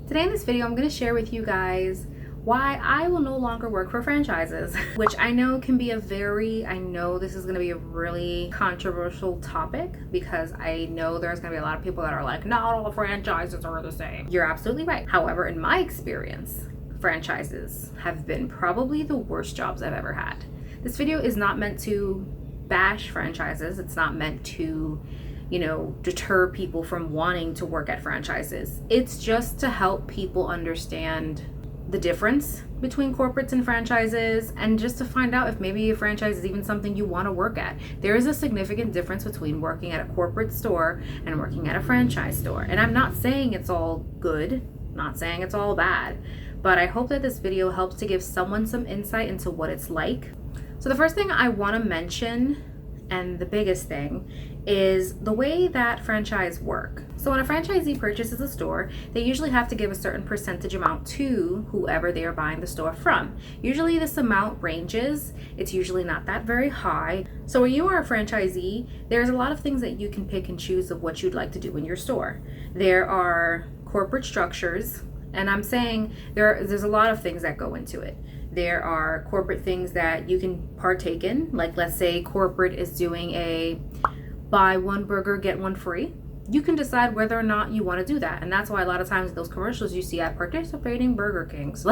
Today in this video, I'm going to share with you guys why I will no longer work for franchises, which I know can be I know this is going to be a really controversial topic because I know there's going to be a lot of people that are like, not all franchises are the same. You're absolutely right. However, in my experience, franchises have been probably the worst jobs I've ever had. This video is not meant to bash franchises. It's not meant to deter people from wanting to work at franchises. It's just to help people understand the difference between corporates and franchises, and just to find out if maybe a franchise is even something you want to work at. There is a significant difference between working at a corporate store and working at a franchise store. And I'm not saying it's all good, not saying it's all bad, but I hope that this video helps to give someone some insight into what it's like. So the first thing I want to mention, and the biggest thing, is the way that franchise work. So when a franchisee purchases a store, they usually have to give a certain percentage amount to whoever they are buying the store from. Usually this amount ranges. It's usually not that very high. So when you are a franchisee, there's a lot of things that you can pick and choose of what you'd like to do in your store. There are corporate structures, and I'm saying there's a lot of things that go into it. There are corporate things that you can partake in, like let's say corporate is doing a buy one burger, get one free. You can decide whether or not you want to do that. And that's why a lot of times those commercials you see at participating Burger Kings,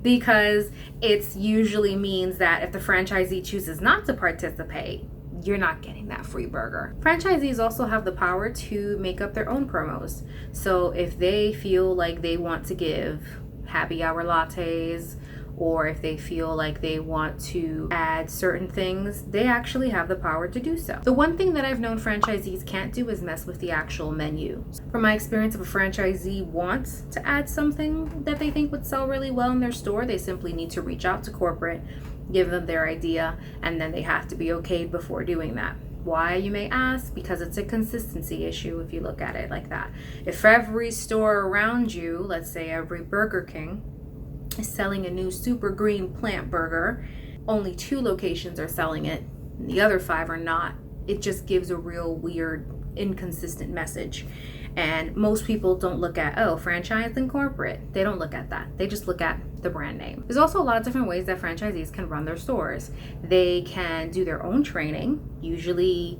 because it's usually means that if the franchisee chooses not to participate, you're not getting that free burger. Franchisees also have the power to make up their own promos. So if they feel like they want to give happy hour lattes, or if they feel like they want to add certain things, they actually have the power to do so. The one thing that I've known franchisees can't do is mess with the actual menu. From my experience, if a franchisee wants to add something that they think would sell really well in their store, they simply need to reach out to corporate, give them their idea, and then they have to be okayed before doing that. Why, you may ask? Because it's a consistency issue if you look at it like that. If every store around you, let's say every Burger King, is selling a new super green plant burger, only 2 locations are selling it and the other 5 are not, it just gives a real weird, inconsistent message. And most people don't look at, franchise and corporate. They don't look at that. They just look at the brand name. There's also a lot of different ways that franchisees can run their stores. They can do their own training. Usually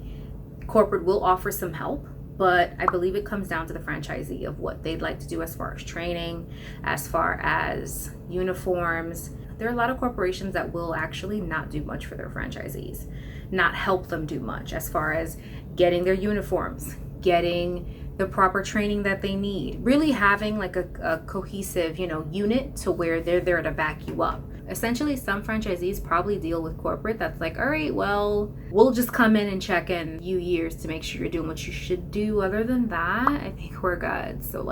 corporate will offer some help, but I believe it comes down to the franchisee of what they'd like to do as far as training, as far as uniforms. There are a lot of corporations that will actually not do much for their franchisees, not help them do much as far as getting their uniforms, getting the proper training that they need, really having like a cohesive, unit to where they're there to back you up. Essentially, some franchisees probably deal with corporate that's like, all right, well, we'll just come in and check in a few years to make sure you're doing what you should do. Other than that, I think we're good. So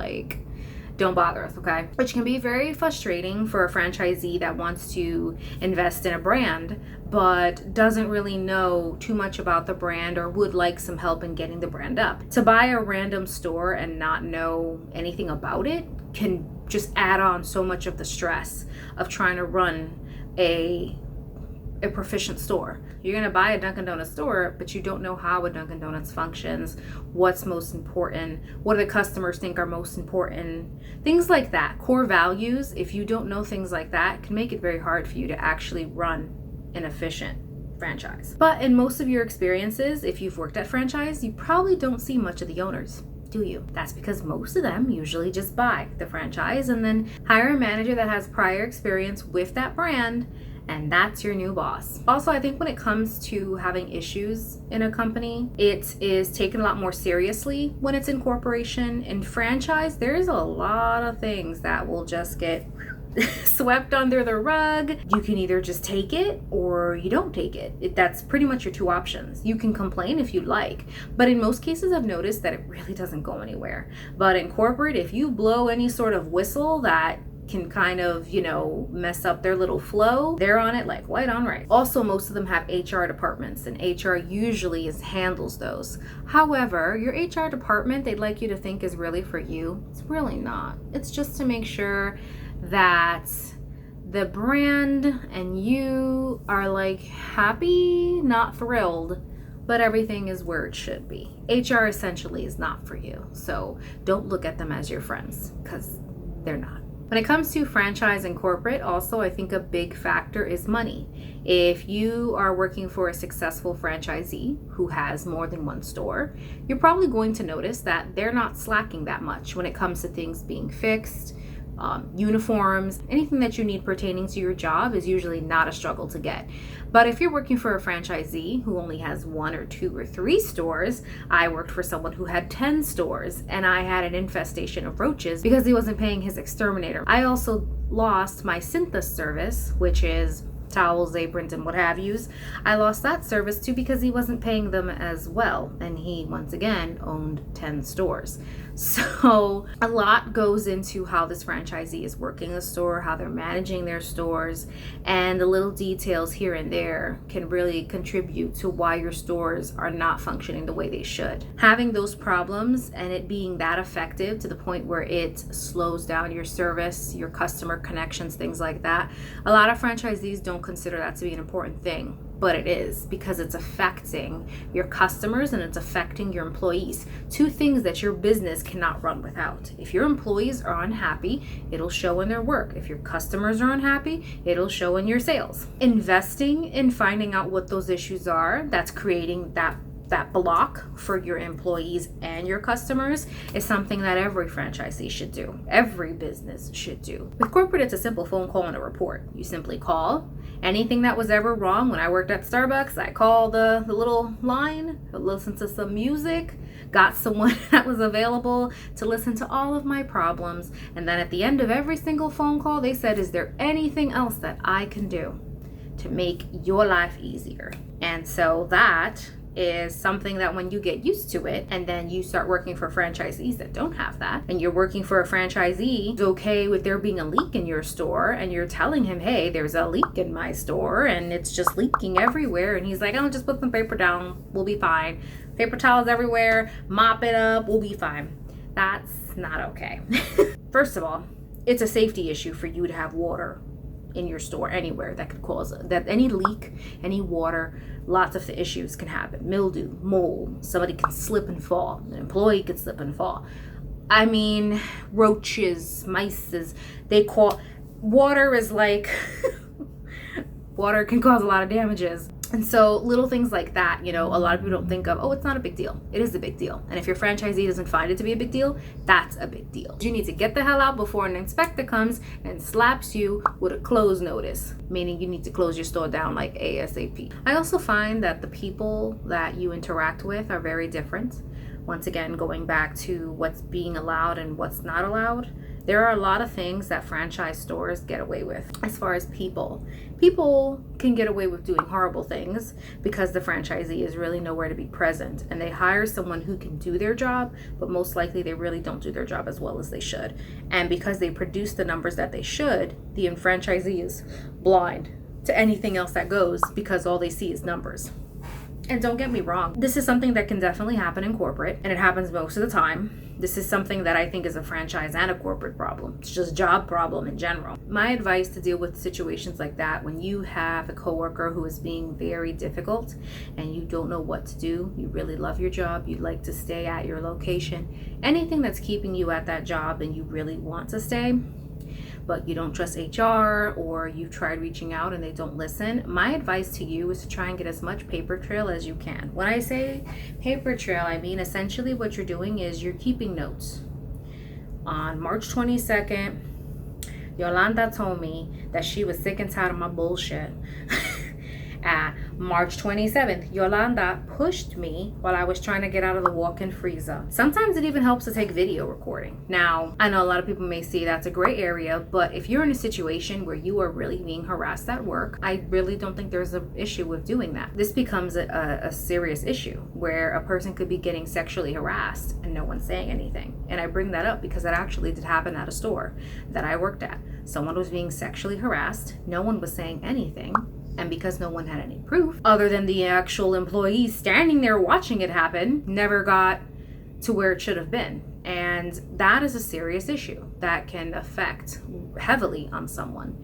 don't bother us, okay? Which can be very frustrating for a franchisee that wants to invest in a brand but doesn't really know too much about the brand or would like some help in getting the brand up. To buy a random store and not know anything about it can just add on so much of the stress of trying to run a proficient store. You're gonna buy a Dunkin' Donuts store, but you don't know how a Dunkin' Donuts functions, what's most important, what do the customers think are most important, things like that. Core values, if you don't know things like that, can make it very hard for you to actually run an efficient franchise. But in most of your experiences, if you've worked at franchise, you probably don't see much of the owners, do you? That's because most of them usually just buy the franchise and then hire a manager that has prior experience with that brand, and that's your new boss. Also, I think when it comes to having issues in a company, it is taken a lot more seriously when it's in corporation. In franchise, there's a lot of things that will just get swept under the rug. You can either just take it or you don't take it. That's pretty much your 2 options. You can complain if you'd like, but in most cases I've noticed that it really doesn't go anywhere. But in corporate, if you blow any sort of whistle that can kind of, mess up their little flow, they're on it like white on rice. Also, most of them have HR departments, and HR usually handles those. However, your HR department, they'd like you to think is really for you. It's really not. It's just to make sure that the brand and you are happy, not thrilled, but everything is where it should be. HR essentially is not for you. So don't look at them as your friends, because They're not. When it comes to franchise and corporate, also, I think a big factor is money. If you are working for a successful franchisee who has more than one store, you're probably going to notice that they're not slacking that much when it comes to things being fixed. Uniforms, anything that you need pertaining to your job is usually not a struggle to get. But if you're working for a franchisee who only has 1 or 2 or 3 stores, I worked for someone who had 10 stores and I had an infestation of roaches because he wasn't paying his exterminator. I also lost my Synthus service, which is towels, aprons, and what have yous. I lost that service too because he wasn't paying them as well, and he once again owned 10 stores. So a lot goes into how this franchisee is working the store, how they're managing their stores, and the little details here and there can really contribute to why your stores are not functioning the way they should. Having those problems and it being that effective to the point where it slows down your service, your customer connections, things like that, a lot of franchisees don't consider that to be an important thing. But it is, because it's affecting your customers and it's affecting your employees. 2 things that your business cannot run without. If your employees are unhappy, it'll show in their work. If your customers are unhappy, it'll show in your sales. Investing in finding out what those issues are that's creating that block for your employees and your customers is something that every franchisee should do. Every business should do. With corporate, it's a simple phone call and a report. You simply call. Anything that was ever wrong, when I worked at Starbucks, I called the little line, listened to some music, got someone that was available to listen to all of my problems, and then at the end of every single phone call, they said, is there anything else that I can do to make your life easier? And so that is something that when you get used to it and then you start working for franchisees that don't have that, and you're working for a franchisee who's okay with there being a leak in your store, and you're telling him, hey, there's a leak in my store and it's just leaking everywhere, and he's like, oh, just put some paper down, we'll be fine. Paper towels everywhere, mop it up, we'll be fine. That's not okay. First of all, it's a safety issue for you to have water in your store anywhere that could cause that. Any leak, any water, lots of the issues can happen. Mildew, mold, somebody can slip and fall, an employee could slip and fall. I mean, roaches, mice, they call water is like water can cause a lot of damages. And so little things like that, a lot of people don't think of, oh, it's not a big deal. It is a big deal. And if your franchisee doesn't find it to be a big deal, that's a big deal. You need to get the hell out before an inspector comes and slaps you with a close notice, meaning you need to close your store down like ASAP. I also find that the people that you interact with are very different. Once again, going back to what's being allowed and what's not allowed, there are a lot of things that franchise stores get away with. As far as people can get away with doing horrible things because the franchisee is really nowhere to be present, and they hire someone who can do their job, but most likely they really don't do their job as well as they should. And because they produce the numbers that they should, the franchisee is blind to anything else that goes because all they see is numbers. And don't get me wrong, this is something that can definitely happen in corporate, and it happens most of the time. This is something that I think is a franchise and a corporate problem. It's just a job problem in general. My advice to deal with situations like that, when you have a coworker who is being very difficult and you don't know what to do, you really love your job, you'd like to stay at your location, anything that's keeping you at that job and you really want to stay, but you don't trust HR, or you've tried reaching out and they don't listen, my advice to you is to try and get as much paper trail as you can. When I say paper trail, I mean essentially what you're doing is you're keeping notes. On March 22nd, Yolanda told me that she was sick and tired of my bullshit. March 27th, Yolanda pushed me while I was trying to get out of the walk-in freezer. Sometimes it even helps to take video recording. Now, I know a lot of people may see that's a gray area, but if you're in a situation where you are really being harassed at work, I really don't think there's an issue with doing that. This becomes a serious issue where a person could be getting sexually harassed and no one's saying anything. And I bring that up because that actually did happen at a store that I worked at. Someone was being sexually harassed, no one was saying anything. And because no one had any proof other than the actual employees standing there watching it happen, never got to where it should have been. And that is a serious issue that can affect heavily on someone.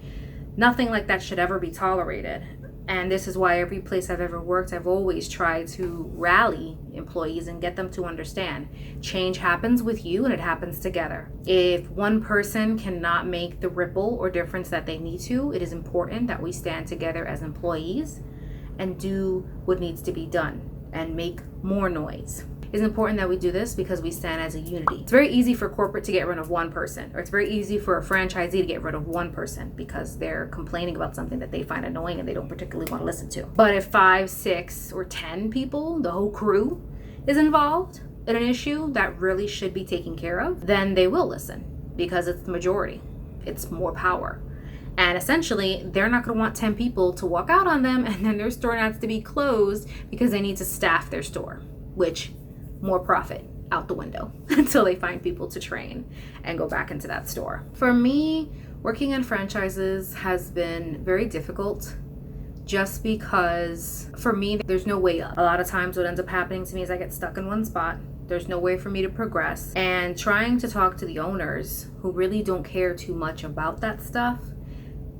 Nothing like that should ever be tolerated. And this is why every place I've ever worked, I've always tried to rally employees and get them to understand change happens with you and it happens together. If one person cannot make the ripple or difference that they need to, it is important that we stand together as employees and do what needs to be done and make more noise. It's important that we do this because we stand as a unity. It's very easy for corporate to get rid of one person, or it's very easy for a franchisee to get rid of one person because they're complaining about something that they find annoying and they don't particularly want to listen to. But if 5, 6, or 10 people, the whole crew, is involved in an issue that really should be taken care of, then they will listen because it's the majority. It's more power. And essentially, they're not going to want 10 people to walk out on them and then their store needs to be closed because they need to staff their store, which more profit out the window until they find people to train and go back into that store. For me, working in franchises has been very difficult just because for me, there's no way up. A lot of times what ends up happening to me is I get stuck in one spot. There's no way for me to progress. And trying to talk to the owners who really don't care too much about that stuff,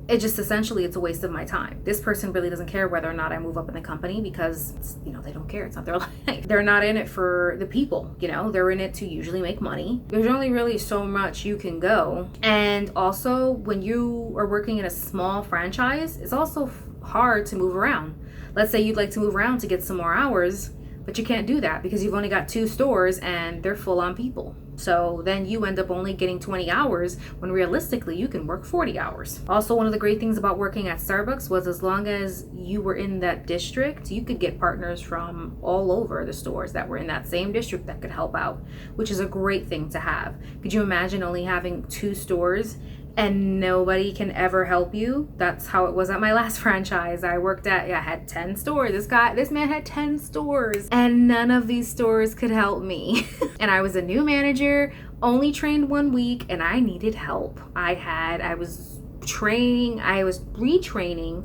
it just essentially it's a waste of my time. This person really doesn't care whether or not I move up in the company because they don't care. It's not their life. They're not in it for the people, they're in it to usually make money. There's only really so much you can go. And also when you are working in a small franchise, it's also hard to move around. Let's say you'd like to move around to get some more hours, but you can't do that because you've only got 2 stores and they're full on people. So then you end up only getting 20 hours when realistically you can work 40 hours. Also, one of the great things about working at Starbucks was as long as you were in that district, you could get partners from all over the stores that were in that same district that could help out, which is a great thing to have. Could you imagine only having 2 stores and nobody can ever help you? That's how it was at my last franchise I worked at. I had 10 stores. This man had 10 stores and none of these stores could help me. And I was a new manager, only trained 1 week, and I needed help. I was retraining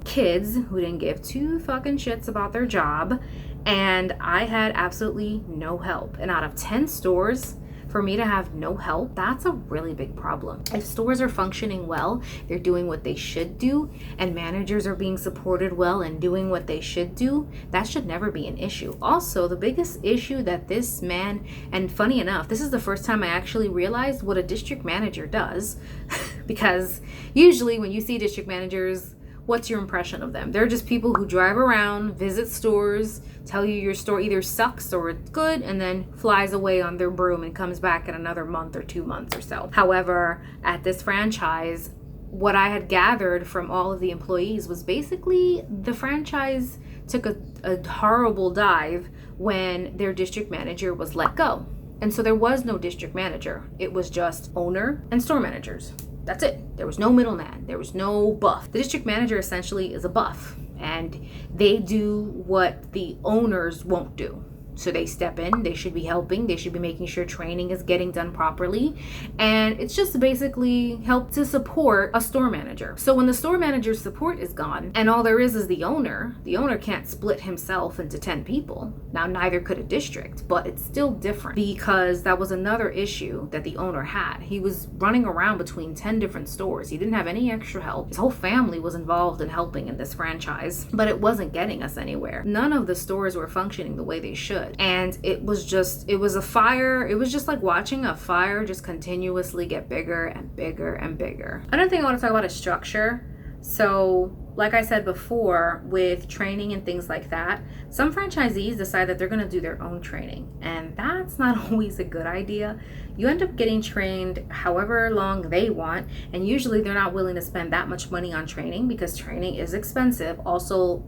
kids who didn't give 2 fucking shits about their job, and I had absolutely no help. And out of 10 stores, for me to have no help, that's a really big problem. If stores are functioning well, they're doing what they should do, and managers are being supported well and doing what they should do, that should never be an issue. Also, the biggest issue that this man, and funny enough, this is the first time I actually realized what a district manager does, because usually when you see district managers, what's your impression of them? They're just people who drive around, visit stores, tell you your store either sucks or it's good, and then flies away on their broom and comes back in another month or 2 months or so. However, at this franchise, what I had gathered from all of the employees was basically the franchise took a horrible dive when their district manager was let go. And so there was no district manager. It was just owner and store managers. That's it. There was no middleman. There was no buff. The district manager essentially is a buff, and they do what the owners won't do. So they step in, they should be helping, they should be making sure training is getting done properly. And it's just basically help to support a store manager. So when the store manager's support is gone and all there is the owner can't split himself into 10 people. Now, neither could a district, but it's still different because that was another issue that the owner had. He was running around between 10 different stores. He didn't have any extra help. His whole family was involved in helping in this franchise, but it wasn't getting us anywhere. None of the stores were functioning the way they should. And it was a fire. It was just like watching a fire just continuously get bigger and bigger and bigger. Another thing I want to talk about is structure. So like I said before, with training and things like that, some franchisees decide that they're going to do their own training, and that's not always a good idea. You end up getting trained however long they want, and usually they're not willing to spend that much money on training because training is expensive. Also,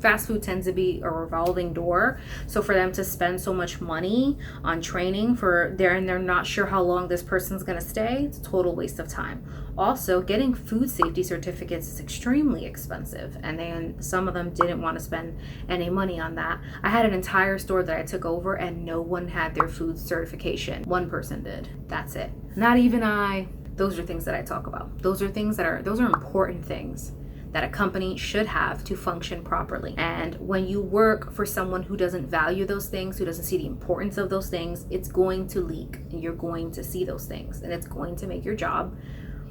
fast food tends to be a revolving door, so for them to spend so much money on training and they're not sure how long this person's going to stay, it's a total waste of time. Also, getting food safety certificates is extremely expensive, and then some of them didn't want to spend any money on that. I had an entire store that I took over and no one had their food certification. One person did. That's it. Not even I. Those are things that I talk about. Those are important things that a company should have to function properly. And when you work for someone who doesn't value those things, who doesn't see the importance of those things, it's going to leak, and you're going to see those things, and it's going to make your job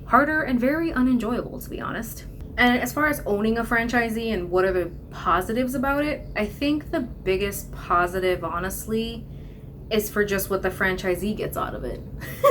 harder and very unenjoyable, to be honest. And as far as owning a franchisee and what are the positives about it, I think the biggest positive, honestly, is for just what the franchisee gets out of it.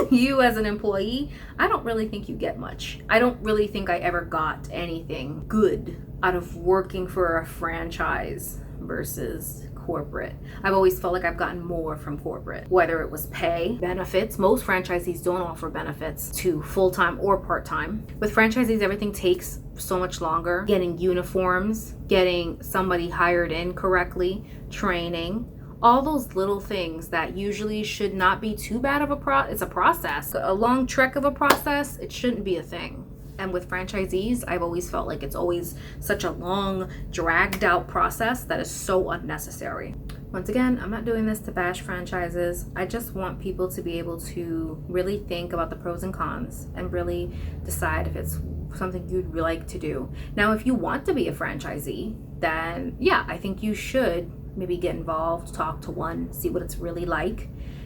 You as an employee, I don't really think you get much. I don't really think I ever got anything good out of working for a franchise versus corporate. I've always felt like I've gotten more from corporate, whether it was pay, benefits. Most franchisees don't offer benefits to full-time or part-time. With franchisees, everything takes so much longer. Getting uniforms, getting somebody hired in correctly, training, all those little things that usually should not be too bad of it's a process. A long trek of a process, it shouldn't be a thing. And with franchisees, I've always felt like it's always such a long, dragged out process that is so unnecessary. Once again, I'm not doing this to bash franchises. I just want people to be able to really think about the pros and cons and really decide if it's something you'd like to do. Now, if you want to be a franchisee, then yeah, I think you should maybe get involved, talk to one, see what it's really like.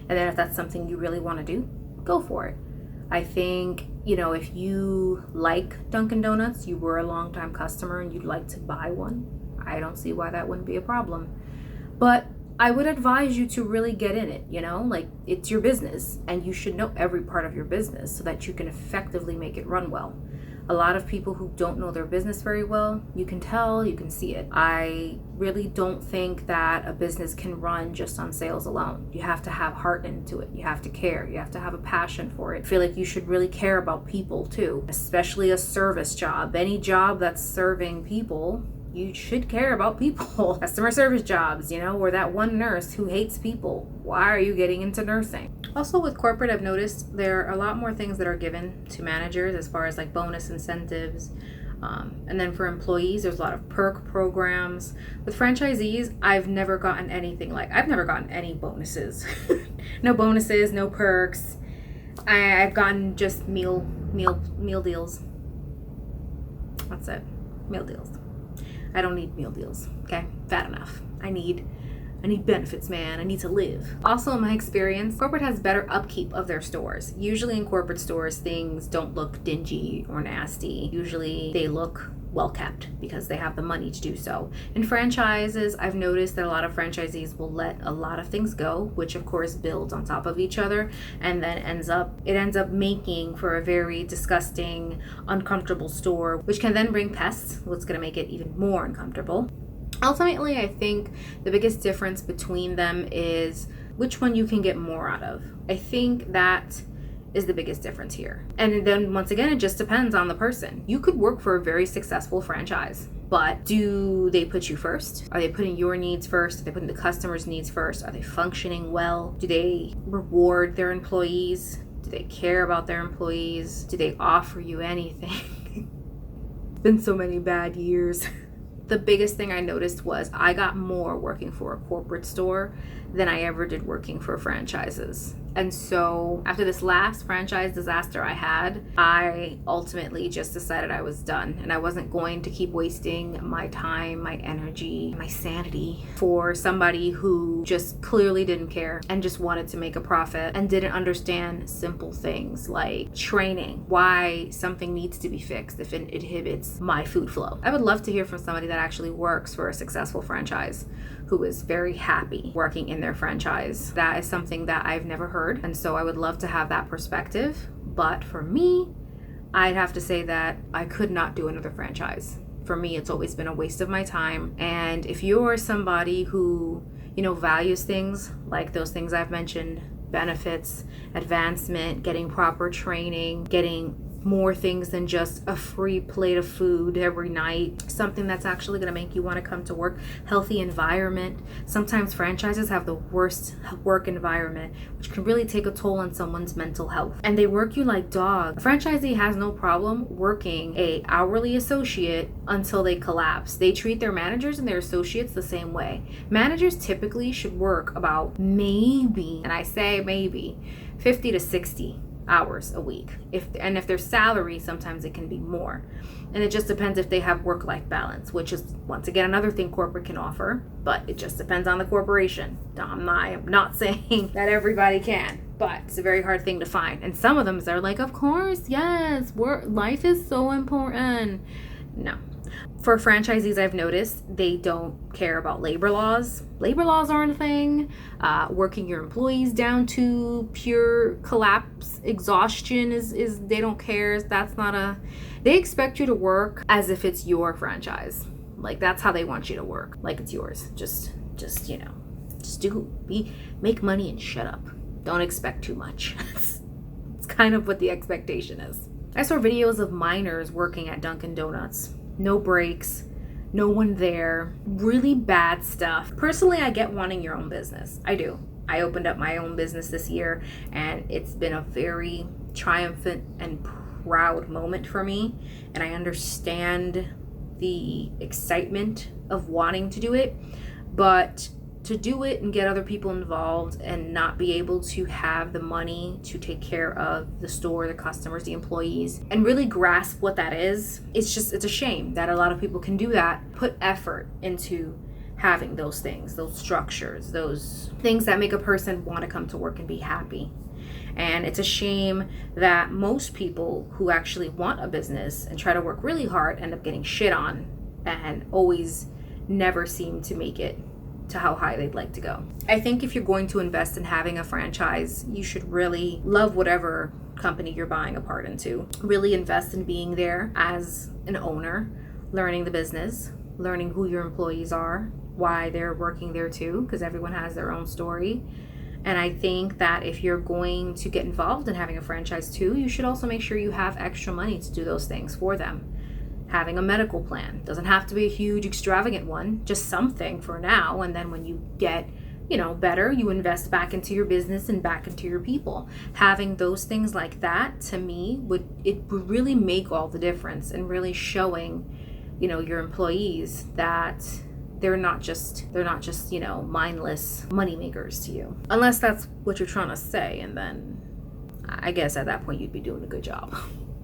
And then if that's something you really want to do, go for it. I think, if you like Dunkin' Donuts, you were a longtime customer and you'd like to buy one, I don't see why that wouldn't be a problem. But I would advise you to really get in it, like it's your business and you should know every part of your business so that you can effectively make it run well. A lot of people who don't know their business very well, you can tell, you can see it. I really don't think that a business can run just on sales alone. You have to have heart into it. You have to care. You have to have a passion for it. I feel like you should really care about people too, especially a service job. Any job that's serving people, you should care about people. Customer service jobs, or that one nurse who hates people. Why are you getting into nursing? Also with corporate, I've noticed there are a lot more things that are given to managers as far as like bonus incentives. And then for employees, there's a lot of perk programs. With franchisees, I've never gotten anything I've never gotten any bonuses. No bonuses, no perks. I've gotten just meal deals. That's it. Meal deals. I don't need meal deals, okay? Fat enough. I need benefits, man. I need to live. Also, in my experience, corporate has better upkeep of their stores. Usually in corporate stores, things don't look dingy or nasty. Usually they look well kept because they have the money to do so. In franchises, I've noticed that a lot of franchisees will let a lot of things go, which of course builds on top of each other, and then ends up making for a very disgusting, uncomfortable store, which can then bring pests, what's going to make it even more uncomfortable. Ultimately, I think the biggest difference between them is which one you can get more out of. I think that is the biggest difference here. And then once again, it just depends on the person. You could work for a very successful franchise, but do they put you first? Are they putting your needs first? Are they putting the customer's needs first? Are they functioning well? Do they reward their employees? Do they care about their employees? Do they offer you anything? Been so many bad years. The biggest thing I noticed was I got more working for a corporate store than I ever did working for franchises. And so after this last franchise disaster I had, I ultimately just decided I was done and I wasn't going to keep wasting my time, my energy, my sanity for somebody who just clearly didn't care and just wanted to make a profit and didn't understand simple things like training, why something needs to be fixed if it inhibits my food flow. I would love to hear from somebody that actually works for a successful franchise who is very happy working in their franchise. That is something that I've never heard, and so I would love to have that perspective. But for me, I'd have to say that I could not do another franchise. For me, it's always been a waste of my time. And if you're somebody who, values things like those things I've mentioned, benefits, advancement, getting proper training, getting more things than just a free plate of food every night, something that's actually going to make you want to come to work, healthy environment. Sometimes franchises have the worst work environment, which can really take a toll on someone's mental health. And they work you like dogs. A franchisee has no problem working a hourly associate until they collapse. They treat their managers and their associates the same way. Managers typically should work about maybe, and I say maybe, 50 to 60 hours a week. If their salary, sometimes it can be more. And it just depends if they have work-life balance, which is once again another thing corporate can offer, but it just depends on the corporation. I'm not saying that everybody can, but it's a very hard thing to find. And some of them are like, of course, yes, life is so important. No. For franchisees, I've noticed they don't care about labor laws. Labor laws aren't a thing. Working your employees down to pure collapse, exhaustion is they don't care. That's not a. They expect you to work as if it's your franchise. Like that's how they want you to work. Like it's yours. Just make money and shut up. Don't expect too much. It's kind of what the expectation is. I saw videos of minors working at Dunkin' Donuts. No breaks, no one there, really bad stuff. Personally, I get wanting your own business. I do. I opened up my own business this year, and it's been a very triumphant and proud moment for me. And I understand the excitement of wanting to do it, but to do it and get other people involved and not be able to have the money to take care of the store, the customers, the employees, and really grasp what that is, it's a shame that a lot of people can do that, put effort into having those things, those structures, those things that make a person want to come to work and be happy. And it's a shame that most people who actually want a business and try to work really hard end up getting shit on and always never seem to make it to how high they'd like to go. I think if you're going to invest in having a franchise, you should really love whatever company you're buying a part into. Really invest in being there as an owner, learning the business, learning who your employees are, why they're working there too, because everyone has their own story. And I think that if you're going to get involved in having a franchise too, you should also make sure you have extra money to do those things for them. Having a medical plan doesn't have to be a huge extravagant one, just something for now, and then when you get better, you invest back into your business and back into your people. Having those things like that, to me, would really make all the difference, and really showing your employees that they're not just mindless money makers to you, unless that's what you're trying to say, and then I guess at that point you'd be doing a good job.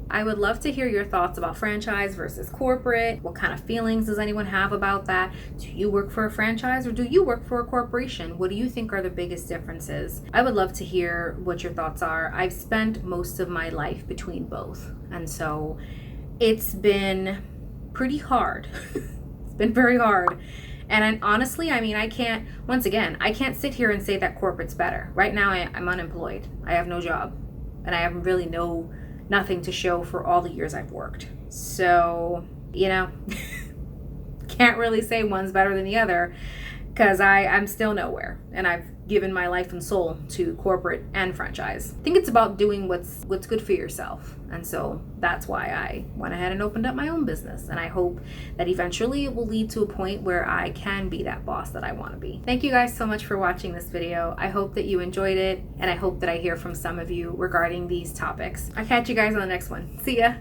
I would love to hear your thoughts about franchise versus corporate. What kind of feelings does anyone have about that? Do you work for a franchise or do you work for a corporation? What do you think are the biggest differences? I would love to hear what your thoughts are. I've spent most of my life between both, and so it's been pretty hard. It's been very hard. And honestly, I can't sit here and say that corporate's better. Right now, I'm unemployed. I have no job, and I have really nothing to show for all the years I've worked. So, can't really say one's better than the other, because I'm still nowhere, and I've given my life and soul to corporate and franchise. I think it's about doing what's good for yourself, and so that's why I went ahead and opened up my own business, and I hope that eventually it will lead to a point where I can be that boss that I want to be. Thank you guys so much for watching this video. I hope that you enjoyed it, and I hope that I hear from some of you regarding these topics. I'll catch you guys on the next one. See ya!